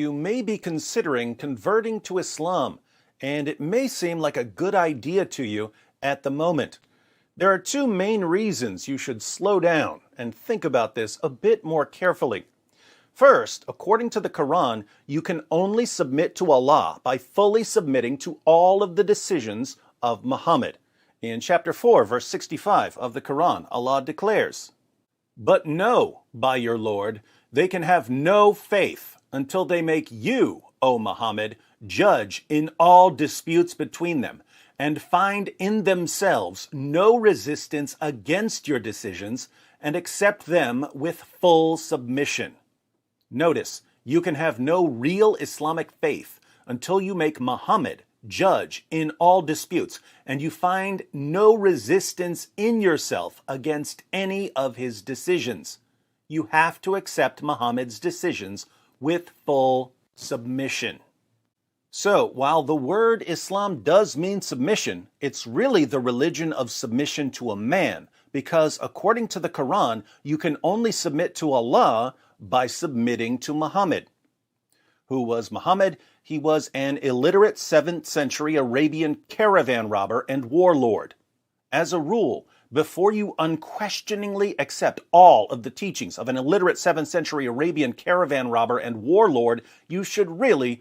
You may be considering converting to Islam, and it may seem like a good idea to you at the moment. There are two main reasons you should slow down and think about this a bit more carefully. First, according to the Quran, you can only submit to Allah by fully submitting to all of the decisions of Muhammad. In chapter 4, verse 65 of the Quran, Allah declares, "But know, by your Lord, they can have no faith until they make you, O Muhammad, judge in all disputes between them, and find in themselves no resistance against your decisions, and accept them with full submission." Notice, you can have no real Islamic faith until you make Muhammad judge in all disputes, and you find no resistance in yourself against any of his decisions. You have to accept Muhammad's decisions with full submission. So, while the word Islam does mean submission, it's really the religion of submission to a man, because according to the Quran, you can only submit to Allah by submitting to Muhammad. Who was Muhammad? He was an illiterate 7th century Arabian caravan robber and warlord. As a rule, before you unquestioningly accept all of the teachings of an illiterate 7th century Arabian caravan robber and warlord, you should really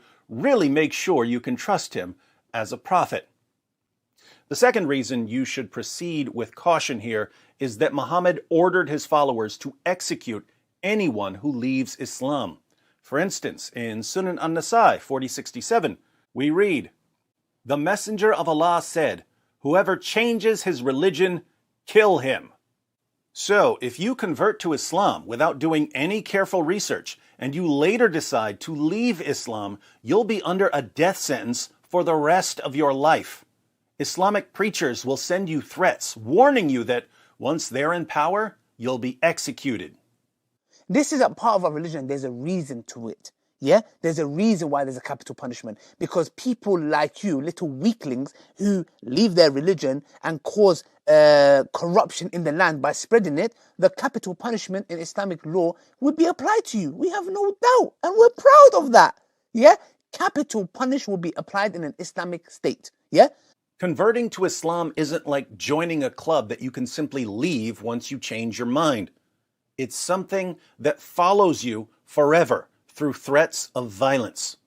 make sure you can trust him as a prophet. The second reason you should proceed with caution here is that Muhammad ordered his followers to execute anyone who leaves Islam. For instance, in Sunan an-Nasai 4067, we read, "The Messenger of Allah said, 'Whoever changes his religion, kill him.'" So, if you convert to Islam without doing any careful research, and you later decide to leave Islam, you'll be under a death sentence for the rest of your life. Islamic preachers will send you threats, warning you that once they're in power, you'll be executed. This is a part of our religion. There's a reason to it. Yeah? There's a reason why there's a capital punishment. Because people like you, little weaklings, who leave their religion and cause corruption in the land by spreading it, the capital punishment in Islamic law would be applied to you. We have no doubt. And we're proud of that. Yeah? Capital punishment will be applied in an Islamic state. Yeah? Converting to Islam isn't like joining a club that you can simply leave once you change your mind. It's something that follows you forever through threats of violence.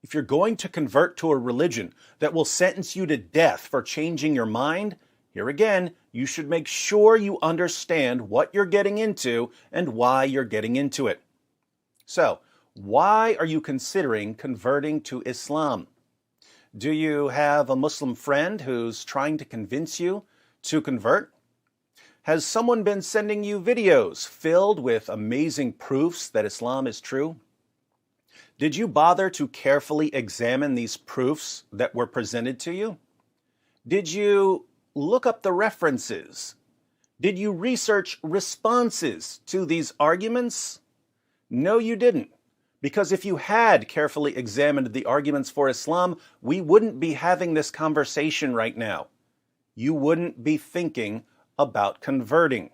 If you're going to convert to a religion that will sentence you to death for changing your mind, here again, you should make sure you understand what you're getting into and why you're getting into it. So, why are you considering converting to Islam? Do you have a Muslim friend who's trying to convince you to convert? Has someone been sending you videos filled with amazing proofs that Islam is true? Did you bother to carefully examine these proofs that were presented to you? Did you look up the references? Did you research responses to these arguments? No, you didn't. Because if you had carefully examined the arguments for Islam, we wouldn't be having this conversation right now. You wouldn't be thinking about converting.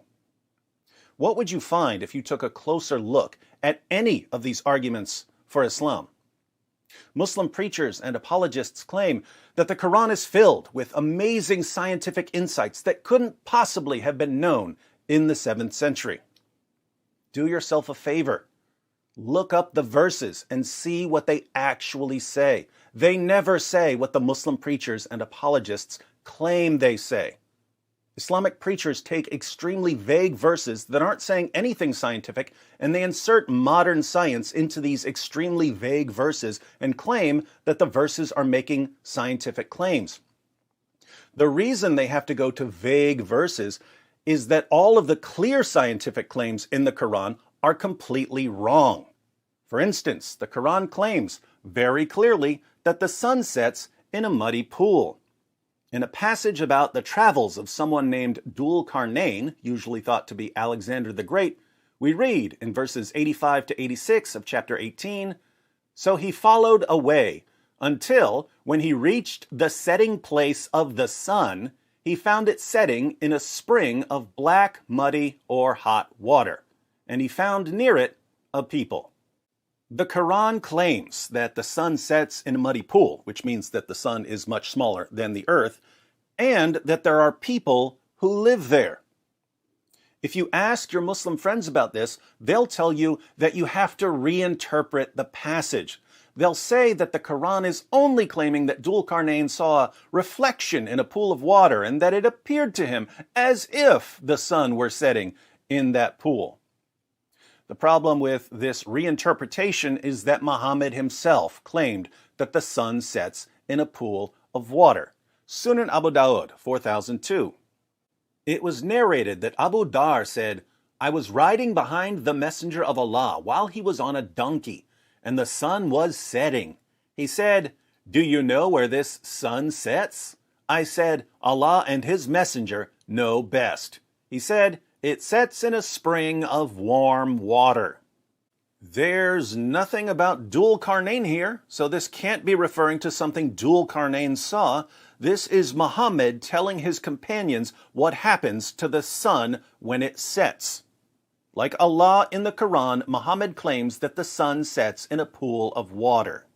What would you find if you took a closer look at any of these arguments for Islam? Muslim preachers and apologists claim that the Quran is filled with amazing scientific insights that couldn't possibly have been known in the 7th century. Do yourself a favor. Look up the verses and see what they actually say. They never say what the Muslim preachers and apologists claim they say. Islamic preachers take extremely vague verses that aren't saying anything scientific, and they insert modern science into these extremely vague verses and claim that the verses are making scientific claims. The reason they have to go to vague verses is that all of the clear scientific claims in the Quran are completely wrong. For instance, the Quran claims very clearly that the sun sets in a muddy pool. In a passage about the travels of someone named Dhul Qarnayn, usually thought to be Alexander the Great, we read in verses 85 to 86 of chapter 18, "So he followed away until, when he reached the setting place of the sun, he found it setting in a spring of black, muddy, or hot water, and he found near it a people." The Quran claims that the sun sets in a muddy pool, which means that the sun is much smaller than the earth, and that there are people who live there. If you ask your Muslim friends about this, they'll tell you that you have to reinterpret the passage. They'll say that the Quran is only claiming that Dhul-Qarnayn saw a reflection in a pool of water and that it appeared to him as if the sun were setting in that pool. The problem with this reinterpretation is that Muhammad himself claimed that the sun sets in a pool of water. Sunan Abu Dawud 4002. It was narrated that Abu Dar said, "I was riding behind the Messenger of Allah while he was on a donkey, and the sun was setting. He said, 'Do you know where this sun sets?' I said, 'Allah and his messenger know best.' He said, 'It sets in a spring of warm water.'" There's nothing about Dhul-Qarnayn here, so this can't be referring to something Dhul-Qarnayn saw. This is Muhammad telling his companions what happens to the sun when it sets. Like Allah in the Quran, Muhammad claims that the sun sets in a pool of water.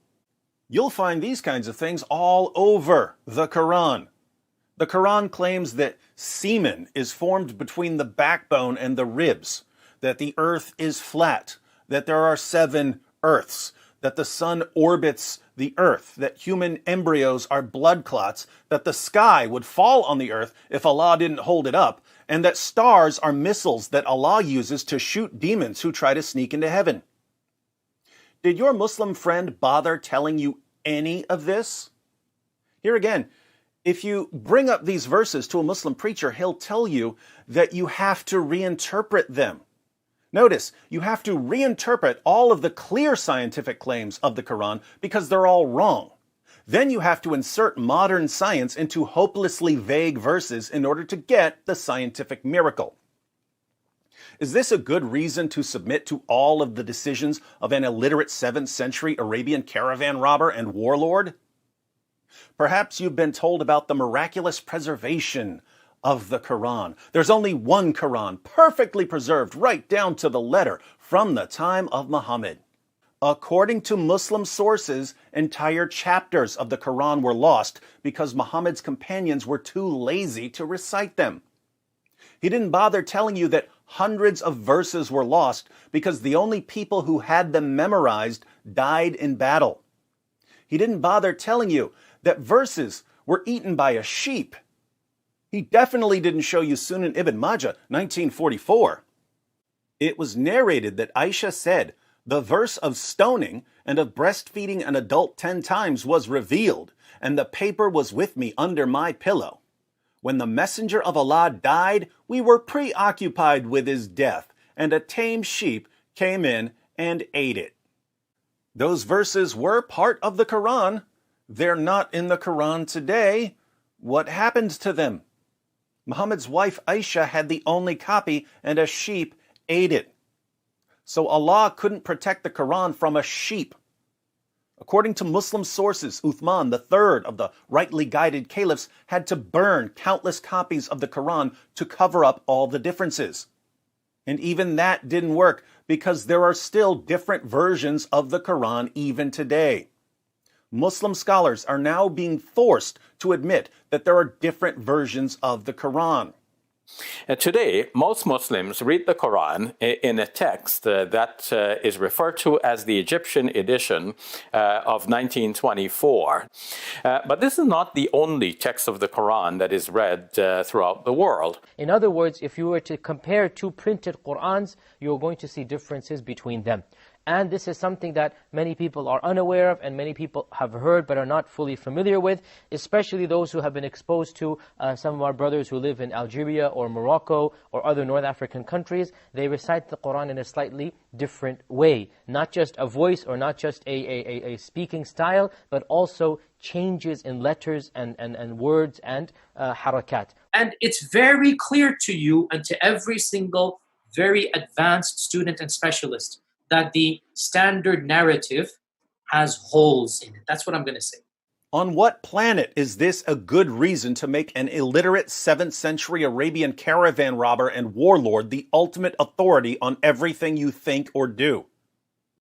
You'll find these kinds of things all over the Quran. The Quran claims that semen is formed between the backbone and the ribs, that the earth is flat, that there are 7 earths, that the sun orbits the earth, that human embryos are blood clots, that the sky would fall on the earth if Allah didn't hold it up, and that stars are missiles that Allah uses to shoot demons who try to sneak into heaven. Did your Muslim friend bother telling you any of this? Here again, if you bring up these verses to a Muslim preacher, he'll tell you that you have to reinterpret them. Notice, you have to reinterpret all of the clear scientific claims of the Quran because they're all wrong. Then you have to insert modern science into hopelessly vague verses in order to get the scientific miracle. Is this a good reason to submit to all of the decisions of an illiterate 7th century Arabian caravan robber and warlord? Perhaps you've been told about the miraculous preservation of the Quran. There's only one Quran, perfectly preserved right down to the letter from the time of Muhammad. According to Muslim sources, entire chapters of the Quran were lost because Muhammad's companions were too lazy to recite them. He didn't bother telling you that hundreds of verses were lost because the only people who had them memorized died in battle. He didn't bother telling you that verses were eaten by a sheep. He definitely didn't show you Sunan Ibn Majah, 1944. It was narrated that Aisha said, "The verse of stoning and of breastfeeding an adult 10 times was revealed, and the paper was with me under my pillow. When the Messenger of Allah died, we were preoccupied with his death, and a tame sheep came in and ate it." Those verses were part of the Quran. They're not in the Quran today. What happened to them? Muhammad's wife Aisha had the only copy, and a sheep ate it. So Allah couldn't protect the Quran from a sheep. According to Muslim sources, Uthman, the third of the rightly guided caliphs, had to burn countless copies of the Quran to cover up all the differences. And even that didn't work because there are still different versions of the Quran even today. Muslim scholars are now being forced to admit that there are different versions of the Quran. Today, most Muslims read the Quran in a text that is referred to as the Egyptian edition of 1924. But this is not the only text of the Quran that is read throughout the world. In other words, if you were to compare 2 printed Qur'ans, you're going to see differences between them. And this is something that many people are unaware of and many people have heard but are not fully familiar with, especially those who have been exposed to some of our brothers who live in Algeria or Morocco or other North African countries. They recite the Qur'an in a slightly different way. Not just a voice or not just a speaking style, but also changes in letters and words and harakat. And it's very clear to you and to every single very advanced student and specialist that the standard narrative has holes in it. That's what I'm going to say. On what planet is this a good reason to make an illiterate 7th century Arabian caravan robber and warlord the ultimate authority on everything you think or do?